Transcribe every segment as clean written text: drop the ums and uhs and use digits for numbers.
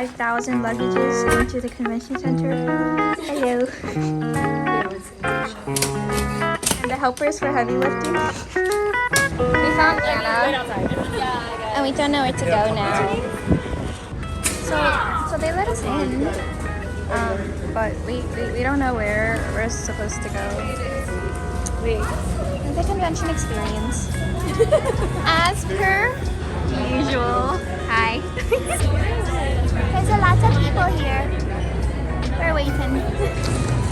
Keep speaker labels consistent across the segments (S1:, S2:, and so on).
S1: 5,000 luggages into the convention center. Hello. And the helpers for heavy lifting. We found Anna, and we don't know where to go now. So they let us in, but we don't know where we're supposed to go. The convention experience. As per usual. Hi. There's a lot of people here. We're waiting.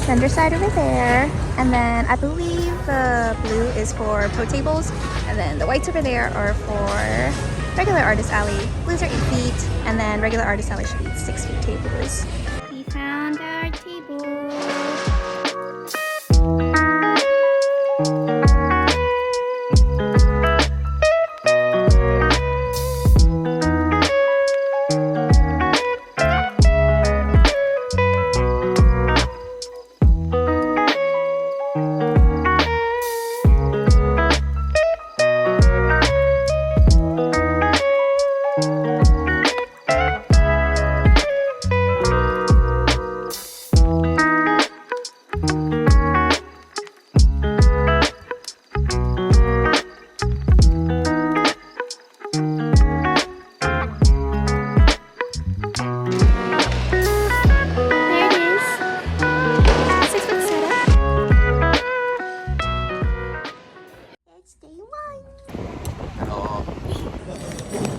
S1: Vendor side over there. And then I believe the blue is for pro tables. And then the whites over there are for regular artist alley. Blues are 8 feet. And then regular artist alley should be 6 feet tables. We found our table.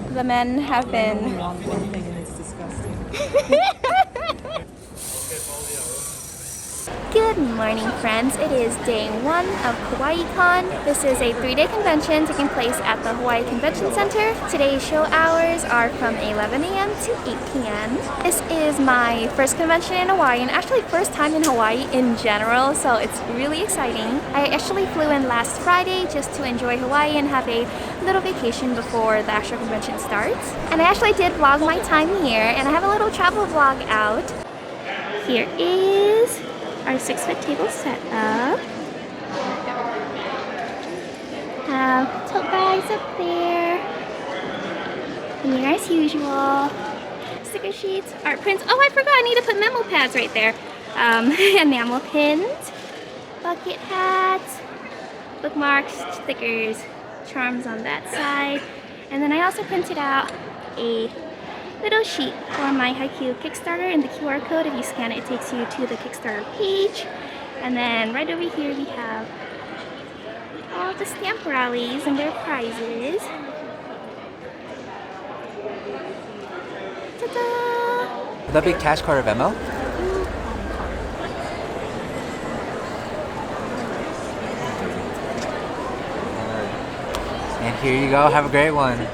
S1: The men have been. Good morning, friends. It is day 1 of Kawaii Kon. This is a 3-day convention taking place at the Hawaii Convention Center. Today's show hours are from 11 a.m. to 8 p.m. This is my first convention in Hawaii, and actually first time in Hawaii in general, so it's really exciting. I actually flew in last Friday just to enjoy Hawaii and have a little vacation before the actual convention starts. And I actually did vlog my time here, and I have a little travel vlog out. Here is our 6-foot table set up. Have tote bags up there. And here as usual. Sticker sheets, art prints. Oh, I forgot, I need to put memo pads right there. Enamel pins, bucket hats, bookmarks, stickers, charms on that side. And then I also printed out a little sheet for my Haiku Kickstarter, and the QR code, if you scan it, it takes you to the Kickstarter page. And then right over here we have all the stamp rallies and their prizes. Ta-da!
S2: Would that be cash card or Venmo? And here you go, have a great one.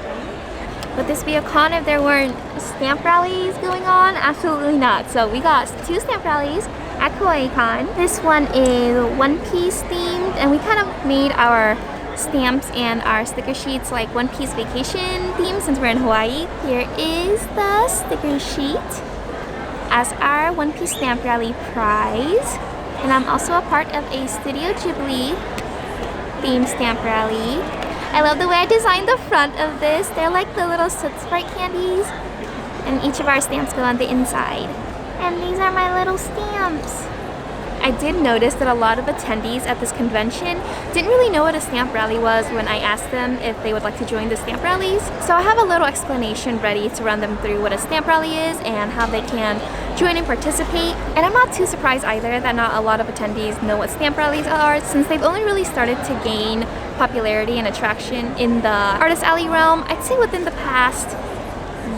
S1: Would this be a con if there weren't stamp rallies going on? Absolutely not. So we got 2 stamp rallies at Kawaii Kon. This one is One Piece themed, and we kind of made our stamps and our sticker sheets like One Piece vacation theme since we're in Hawaii. Here is the sticker sheet as our One Piece stamp rally prize. And I'm also a part of a Studio Ghibli themed stamp rally. I love the way I designed the front of this. They're like the little Soot Sprite candies. And each of our stamps go on the inside. And these are my little stamps. I did notice that a lot of attendees at this convention didn't really know what a stamp rally was when I asked them if they would like to join the stamp rallies. So I have a little explanation ready to run them through what a stamp rally is and how they can join and participate. And I'm not too surprised either that not a lot of attendees know what stamp rallies are, since they've only really started to gain popularity and attraction in the artist alley realm, I'd say within the past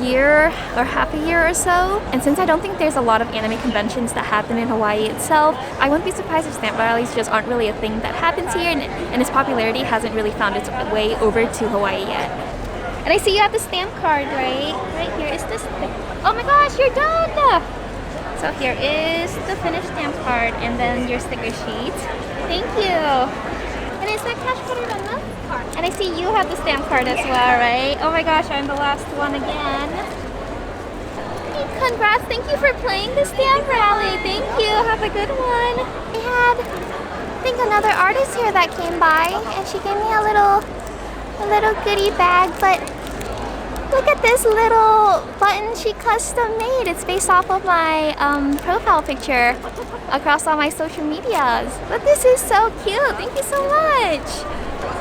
S1: year or half a year or so. And since I don't think there's a lot of anime conventions that happen in Hawaii itself, I wouldn't be surprised if stamp rallies just aren't really a thing that happens here, and its popularity hasn't really found its way over to Hawaii yet. And I see you have the stamp card, right? Right here is this. Oh my gosh, you're done! So here is the finished stamp card and then your sticker sheet. Thank you. And is that cash card or Venmo? And I see you have the stamp card as well, right? Oh my gosh, I'm the last one again. Hey, congrats, thank you for playing the stamp rally. Thank you, have a good one. We had, I think, another artist here that came by, and she gave me a little goodie bag, but Look at this little button she custom made. It's based off of my profile picture across all my social medias. But this is so cute. Thank you so much.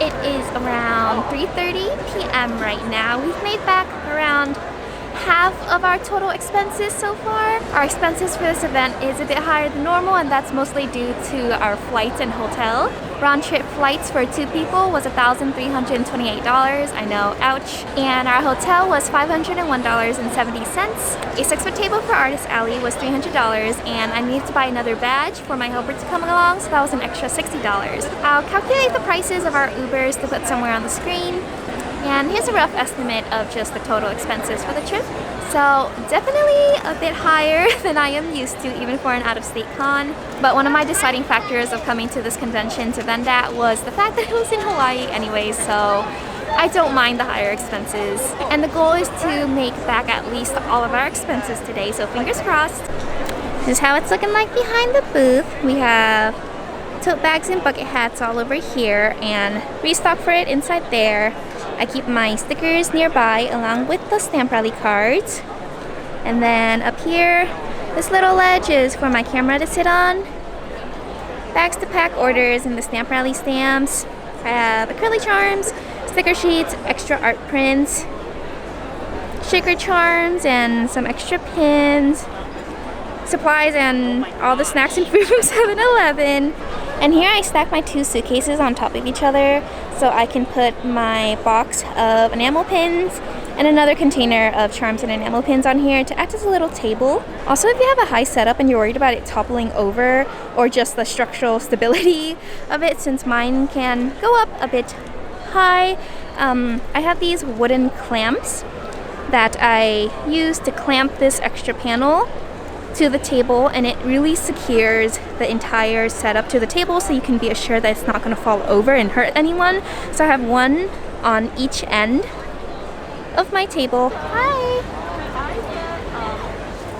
S1: It is around 3:30 p.m. right now. We've made back around half of our total expenses so far. Our expenses for this event is a bit higher than normal, and that's mostly due to our flights and hotel. Round trip flights for 2 people was $1,328. I know, ouch. And our hotel was $501.70. A 6-foot table for Artist Alley was $300, and I needed to buy another badge for my helper to come along, so that was an extra $60. I'll calculate the prices of our Ubers to put somewhere on the screen. And here's a rough estimate of just the total expenses for the trip. So definitely a bit higher than I am used to, even for an out-of-state con. But one of my deciding factors of coming to this convention to vend at was the fact that it was in Hawaii anyway, so I don't mind the higher expenses. And the goal is to make back at least all of our expenses today, so fingers crossed. This is how it's looking like behind the booth. We have tote bags and bucket hats all over here, and restock for it inside there. I keep my stickers nearby along with the stamp rally cards. And then up here, this little ledge is for my camera to sit on. Bags to pack orders and the stamp rally stamps. I have acrylic charms, sticker sheets, extra art prints, shaker charms, and some extra pins, supplies, and all the snacks and food from 7-Eleven. And here I stack my 2 suitcases on top of each other so I can put my box of enamel pins and another container of charms and enamel pins on here to act as a little table. Also, if you have a high setup and you're worried about it toppling over or just the structural stability of it, since mine can go up a bit high, I have these wooden clamps that I use to clamp this extra panel to the table, and it really secures the entire setup to the table so you can be assured that it's not going to fall over and hurt anyone. So I have one on each end of my table. Hi!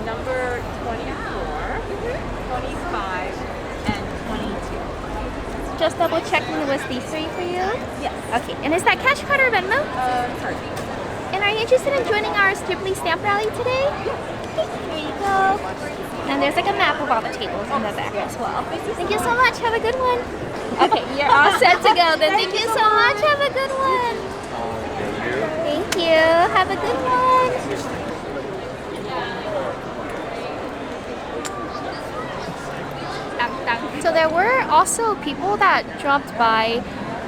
S3: Number 24, 25, and 22.
S1: Just double checking it was these 3 for you?
S3: Yes.
S1: Okay, and is that cash card or Venmo?
S3: Sorry.
S1: And are you interested in joining our Strictly Stamp Rally today? Here you go. And there's like a map of all the tables in the back as well. Thank you so much. Have a good one. Okay, you're all set to go then. Thank you so much. Have a good one. Thank you. Have a good one. So there were also people that dropped by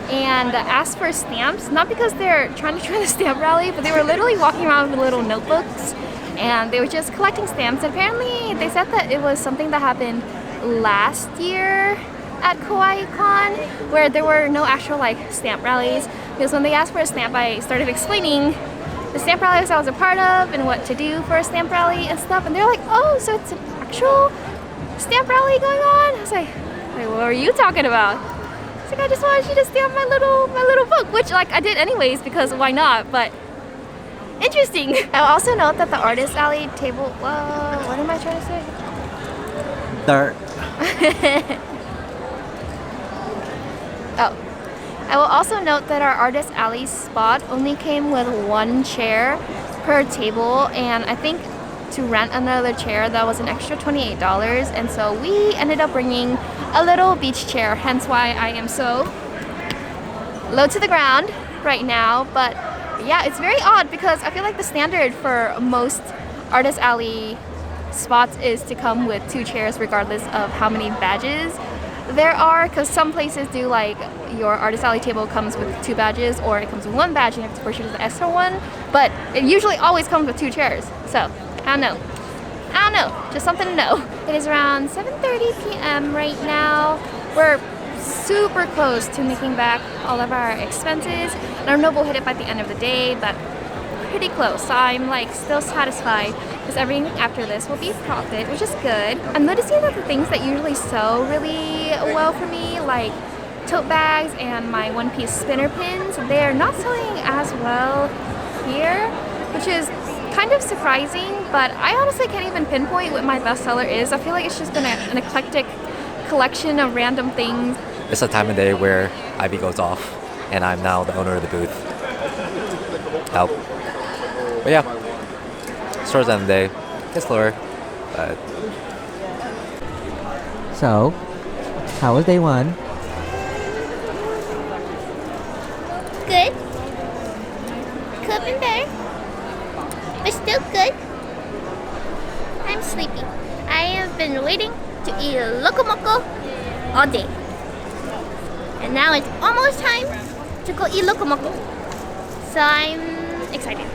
S1: and asked for stamps, not because they're trying to join the stamp rally, but they were literally walking around with little notebooks and they were just collecting stamps. And apparently they said that it was something that happened last year at Kawaii Kon, where there were no actual like stamp rallies, because when they asked for a stamp, I started explaining the stamp rallies I was a part of and what to do for a stamp rally and stuff, and they're like, oh, so it's an actual stamp rally going on? I was like, what are you talking about? It's like, I just wanted you to stamp my little book, which like I did anyways, because why not? But interesting. I'll also note that the Artist Alley table, whoa, what am I trying to say?
S2: Dirt.
S1: Oh. I will also note that our Artist Alley spot only came with 1 chair per table, and I think to rent another chair that was an extra $28, and so we ended up bringing a little beach chair, hence why I am so low to the ground right now. But yeah, it's very odd because I feel like the standard for most Artist Alley spots is to come with 2 chairs regardless of how many badges there are, because some places do like your Artist Alley table comes with 2 badges, or it comes with 1 badge and you have to purchase the extra one, but it usually always comes with 2 chairs. So I don't know, just something to know. It is around 7:30 p.m. right now. We're super close to making back all of our expenses, and our note will hit it by the end of the day, but pretty close. So I'm like still satisfied because everything after this will be profit, which is good. I'm noticing that the things that usually sell really well for me, like tote bags and my one-piece spinner pins, they're not selling as well here, which is kind of surprising, but I honestly can't even pinpoint what my bestseller is. I feel like it's just been an eclectic collection of random things.
S2: It's a time of day where Ivy goes off, and I'm now the owner of the booth. Help. But yeah, towards the end of the day, it's slower. But
S4: So, how was day one?
S1: Good. Could have been better. But still good. I'm sleepy. I have been waiting to eat a lokomoko all day. And now it's almost time to go eat lokomoko. So I'm excited.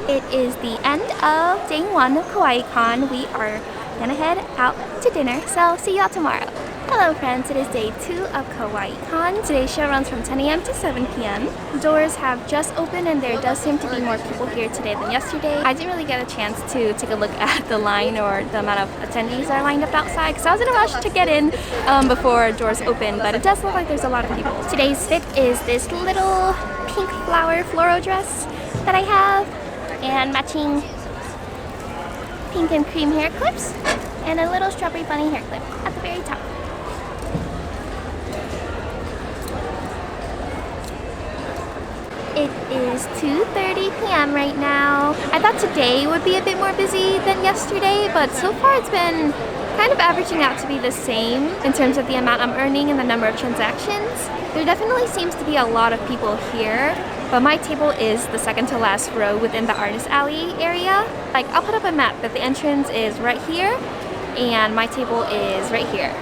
S1: It is the end of day one of Kawaii Kon. We are gonna head out to dinner, so see y'all tomorrow. Hello friends, it is day 2 of Kawaii Kon. Today's show runs from 10 a.m. to 7 p.m. Doors have just opened and there does seem to be more people here today than yesterday. I didn't really get a chance to take a look at the line or the amount of attendees that are lined up outside because I was in a rush to get in before doors open, but it does look like there's a lot of people. Today's fit is this little pink flower floral dress that I have and matching pink and cream hair clips and a little strawberry bunny hair clip at the very top. It is 2:30 p.m. right now. I thought today would be a bit more busy than yesterday, but so far it's been kind of averaging out to be the same in terms of the amount I'm earning and the number of transactions. There definitely seems to be a lot of people here, but my table is the second to last row within the artist alley area. Like, I'll put up a map that the entrance is right here and my table is right here.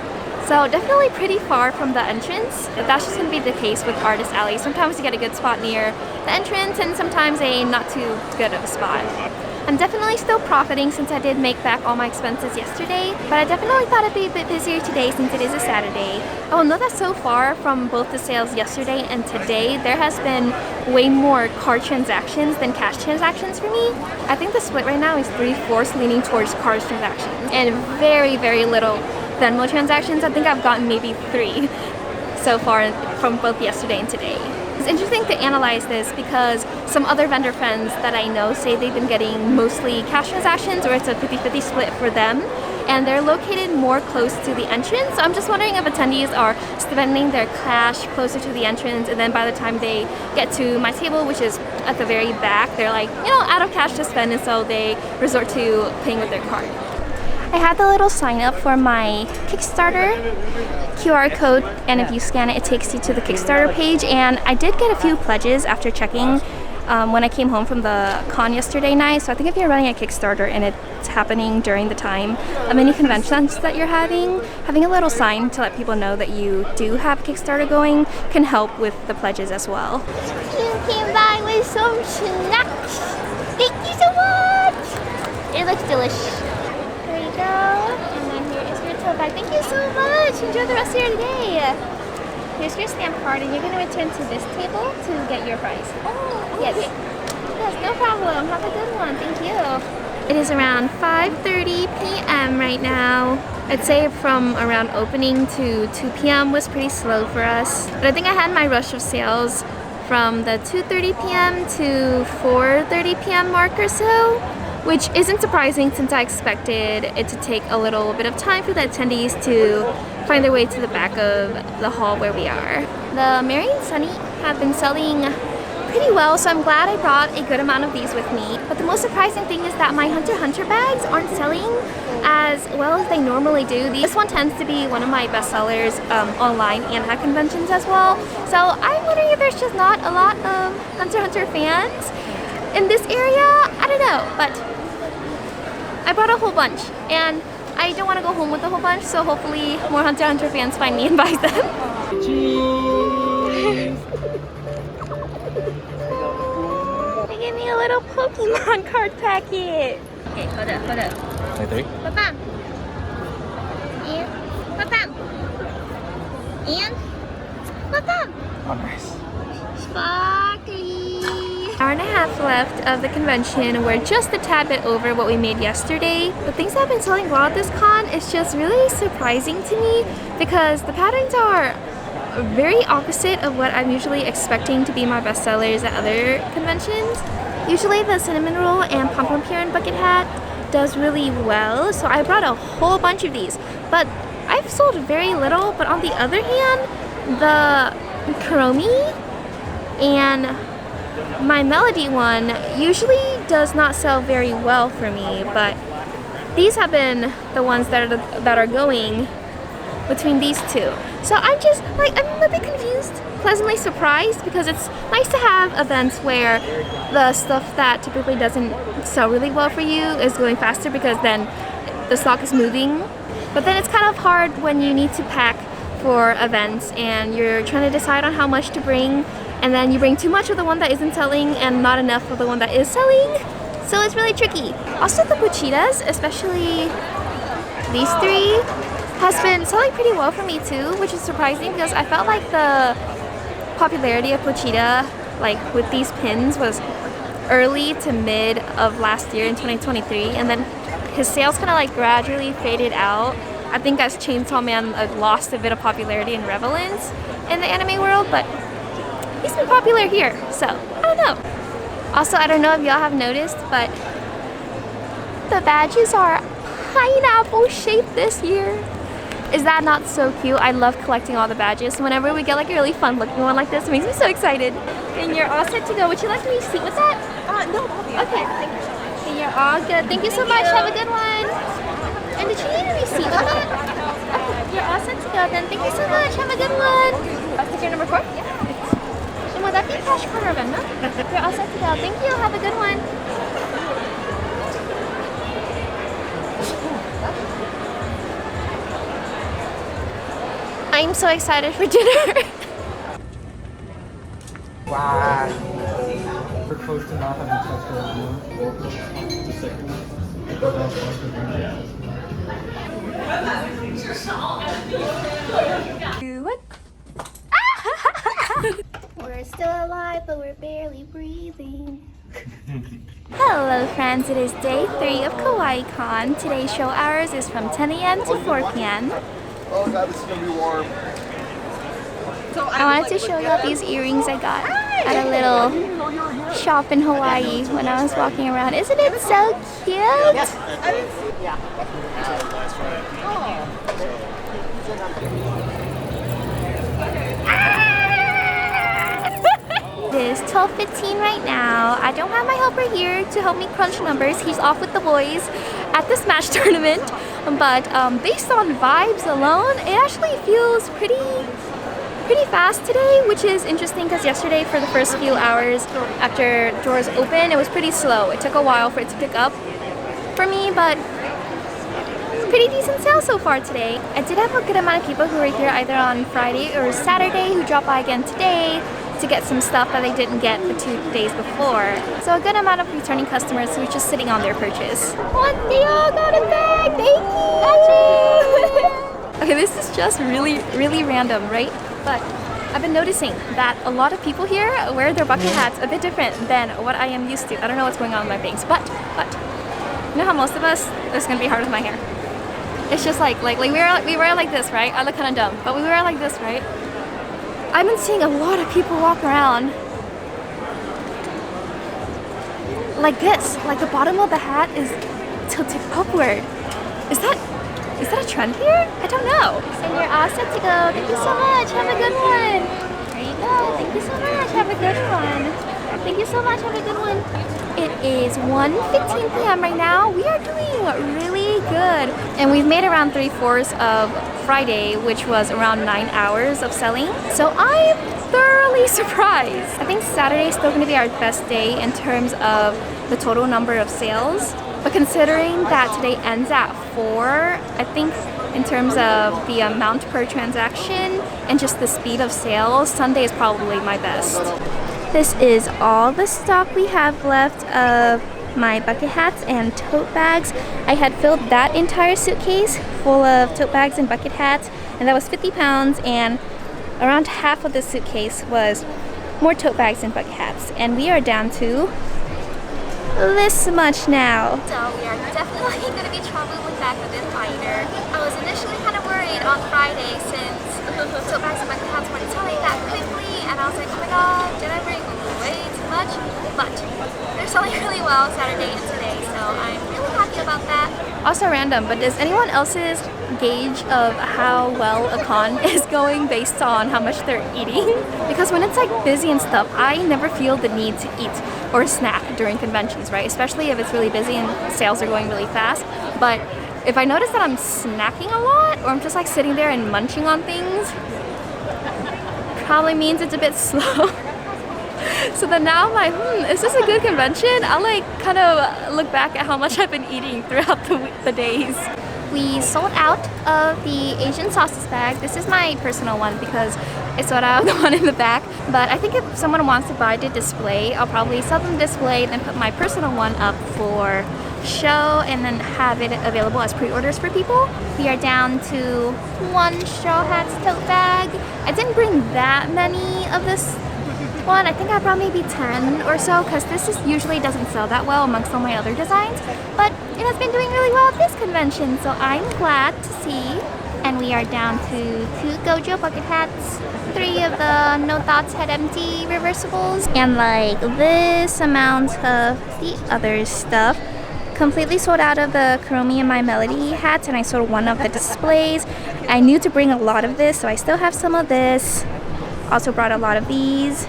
S1: So definitely pretty far from the entrance. That's just going to be the case with Artist Alley. Sometimes you get a good spot near the entrance and sometimes a not too good of a spot. I'm definitely still profiting since I did make back all my expenses yesterday, but I definitely thought it'd be a bit busier today since it is a Saturday. I will note that so far from both the sales yesterday and today, there has been way more card transactions than cash transactions for me. I think the split right now is 3/4 leaning towards card transactions and very, very little Venmo transactions. I think I've gotten maybe 3 so far from both yesterday and today. It's interesting to analyze this because some other vendor friends that I know say they've been getting mostly cash transactions or it's a 50-50 split for them, and they're located more close to the entrance. So I'm just wondering if attendees are spending their cash closer to the entrance and then by the time they get to my table, which is at the very back, they're like, you know, out of cash to spend, and so they resort to paying with their card. I had the little sign up for my Kickstarter QR code, and if you scan it, it takes you to the Kickstarter page, and I did get a few pledges after checking when I came home from the con yesterday night. So I think if you're running a Kickstarter and it's happening during the time of any conventions that you're having a little sign to let people know that you do have a Kickstarter going can help with the pledges as well. You came by with some snacks. Thank you so much. It looks delicious. Go. And then here is your tote bag. Thank you so much. Enjoy the rest of your day. Here's your stamp card, and you're going to return to this table to get your prize. Oh, yes. Okay. Yes, no problem. Have a good one. Thank you. It is around 5:30 p.m. right now. I'd say from around opening to 2 p.m. was pretty slow for us. But I think I had my rush of sales from the 2:30 p.m. to 4:30 p.m. mark or so, which isn't surprising since I expected it to take a little bit of time for the attendees to find their way to the back of the hall where we are. The Mary and Sunny have been selling pretty well, so I'm glad I brought a good amount of these with me. But the most surprising thing is that my Hunter x Hunter bags aren't selling as well as they normally do. This one tends to be one of my best sellers online and at conventions as well. So I'm wondering if there's just not a lot of Hunter x Hunter fans in this area. I don't know, but I brought a whole bunch and I don't want to go home with a whole bunch, so hopefully more Hunter x Hunter fans find me and buy them. They gave me a little Pokemon card packet. Okay, hold up.
S2: 23?
S1: Ba-bam. And ba-bam. And ba-bam.
S2: Oh, nice.
S1: Sparkly. Hour and a half left of the convention. We're just a tad bit over what we made yesterday. The things that have been selling well at this con is just really surprising to me because the patterns are very opposite of what I'm usually expecting to be my best sellers at other conventions. Usually the cinnamon roll and pom-pom and bucket hat does really well, so I brought a whole bunch of these, but I've sold very little. But on the other hand, the Kuromi And my Melody one usually does not sell very well for me, but these have been the ones that are going between these two. So I'm just like, I'm a bit confused, pleasantly surprised, because it's nice to have events where the stuff that typically doesn't sell really well for you is going faster, because then the stock is moving. But then it's kind of hard when you need to pack for events and you're trying to decide on how much to bring, and then you bring too much of the one that isn't selling and not enough of the one that is selling. So it's really tricky. Also the Puchitas, especially these three, has been selling pretty well for me too, which is surprising because I felt like the popularity of Puchita, like with these pins, was early to mid of last year in 2023, and then his sales kind of like gradually faded out. I think as Chainsaw Man lost a bit of popularity and relevance in the anime world, but he's been popular here, so I don't know. Also, I don't know if y'all have noticed, but the badges are pineapple shaped this year. Is that not so cute? I love collecting all the badges. Whenever we get like a really fun looking one like this, it makes me so excited. And you're all set to go. Would you like me to seat with that?
S3: No, I'll be
S1: okay. Thank you so much. And you're all good. Thank you so much. Have a good one. And did you need a receipt with that? Okay, you're all set to go then. Thank you so much. Have a good one. Ticket number 4? Yeah. And will that be cash card or Venmo? You're all set to go. Thank you. Have a good one. I'm so excited for dinner.
S4: Wow.
S5: We're close to not having
S1: We're still alive, but we're barely breathing. Hello friends, it is day 3 of Kawaii Kon. Today's show hours is from 10 a.m. to 4 p.m.
S6: Oh god, this is gonna be warm.
S1: I wanted to show you these earrings I got at a little shop in Hawaii when I was walking around. Isn't it so cute? It is 12:15 right now. I don't have my helper here to help me crunch numbers. He's off with the boys at the Smash tournament. But based on vibes alone, it actually feels pretty fast today, which is interesting because yesterday for the first few hours after doors open, it was pretty slow. It took a while for it to pick up for me, but pretty decent sales so far today. I did have a good amount of people who were here either on Friday or Saturday who dropped by again today to get some stuff that they didn't get the 2 days before. So a good amount of returning customers who were just sitting on their purchase. What? They all got a bag! Thank you! Okay, this is just really random, right? But I've been noticing that a lot of people here wear their bucket hats a bit different than what I am used to. I don't know what's going on with my bangs, but you know how most of us, it's gonna be hard with my hair. It's just like we wear like this, right? I look kind of dumb, but we wear like this, right? I've been seeing a lot of people walk around like this, like the bottom of the hat is tilted upward. Is that a trend here? I don't know. And you're all set to go. Thank you so much. Have a good one. There you go. Thank you so much. Have a good one. Thank you so much. Have a good one. It is 1:15 p.m. right now. We are doing really good. And we've made around 3/4 of Friday, which was around 9 hours of selling. So I am thoroughly surprised. I think Saturday is still going to be our best day in terms of the total number of sales. But considering that today ends at 4, I think in terms of the amount per transaction and just the speed of sales, Sunday is probably my best. This is all the stock we have left of my bucket hats and tote bags. I had filled that entire suitcase full of tote bags and bucket hats, and that was 50 pounds, and around half of the suitcase was more tote bags and bucket hats. And we are down to this much now. So we are definitely going to be traveling back a bit lighter. I was initially kind of worried on Friday since tote bags and bucket hats weren't selling that quickly, and I was like, oh my god, did I bring way too much? But they're selling really well Saturday and today, so I'm really happy feel about that? Also random, but does anyone else's gauge of how well a con is going based on how much they're eating? Because when it's like busy and stuff, I never feel the need to eat or snack during conventions, right? Especially if it's really busy and sales are going really fast. But if I notice that I'm snacking a lot, or I'm just like sitting there and munching on things, probably means it's a bit slow. So then now I'm like, is this a good convention? I'll like kind of look back at how much I've been eating throughout the days. We sold out of the Asian sausage bag. This is my personal one because I sold out of the one in the back. But I think if someone wants to buy the display, I'll probably sell them the display and then put my personal one up for show and then have it available as pre-orders for people. We are down to 1 Straw Hats tote bag. I didn't bring that many of this one. I think I brought maybe 10 or so because this usually doesn't sell that well amongst all my other designs, but it has been doing really well at this convention, so I'm glad to see. And we are down to 2 Gojo bucket hats, 3 of the No Thoughts Head Empty reversibles, and like this amount of the other stuff. Completely sold out of the Kuromi and My Melody hats, and I sold 1 of the displays. I knew to bring a lot of this, so I still have some of this. Also brought a lot of these.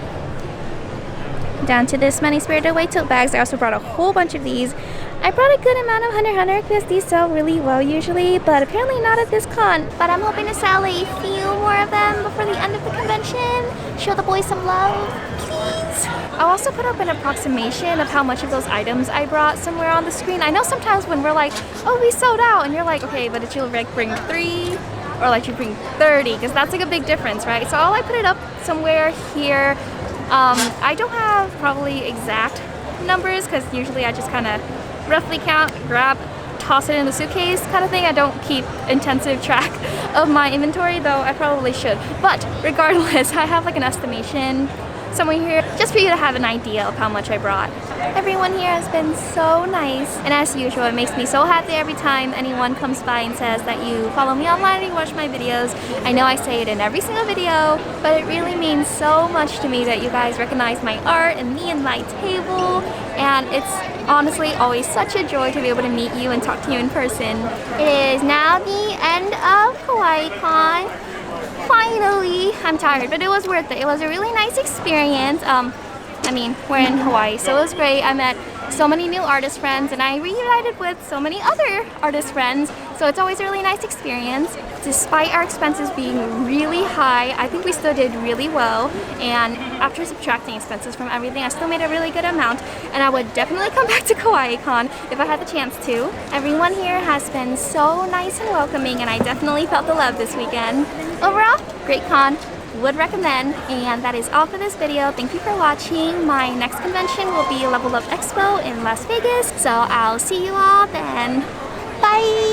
S1: Down to this many Spirited Away tote bags. I also brought a whole bunch of these. I brought a good amount of Hunter because these sell really well usually, but apparently not at this con. But I'm hoping to sell a few more of them before the end of the convention. Show the boys some love, please. I'll also put up an approximation of how much of those items I brought somewhere on the screen. I know sometimes when we're like, oh, we sold out, and you're like, okay, but did you like bring 3? Or like you bring 30? Because that's like a big difference, right? So I'll put it up somewhere here. I don't have probably exact numbers because usually I just kind of roughly count, grab, toss it in the suitcase kind of thing. I don't keep intensive track of my inventory, though I probably should. But regardless, I have like an estimation somewhere here just for you to have an idea of how much I brought. Everyone here has been so nice, and as usual, it makes me so happy every time anyone comes by and says that you follow me online and you watch my videos. I know I say it in every single video, but it really means so much to me that you guys recognize my art and me and my table, and it's honestly always such a joy to be able to meet you and talk to you in person. It is now the end of Kawaii Kon. Finally, I'm tired, but it was worth it. It was a really nice experience. I mean, we're in Hawaii, so it was great. I met so many new artist friends, and I reunited with so many other artist friends, so it's always a really nice experience. Despite our expenses being really high, I think we still did really well, and after subtracting expenses from everything, I still made a really good amount, and I would definitely come back to Kawaii Kon if I had the chance to. Everyone here has been so nice and welcoming, and I definitely felt the love this weekend. Overall, great con. Would recommend, and that is all for this video. Thank you for watching. My next convention will be Level Up Expo in Las Vegas, so I'll see you all then. Bye!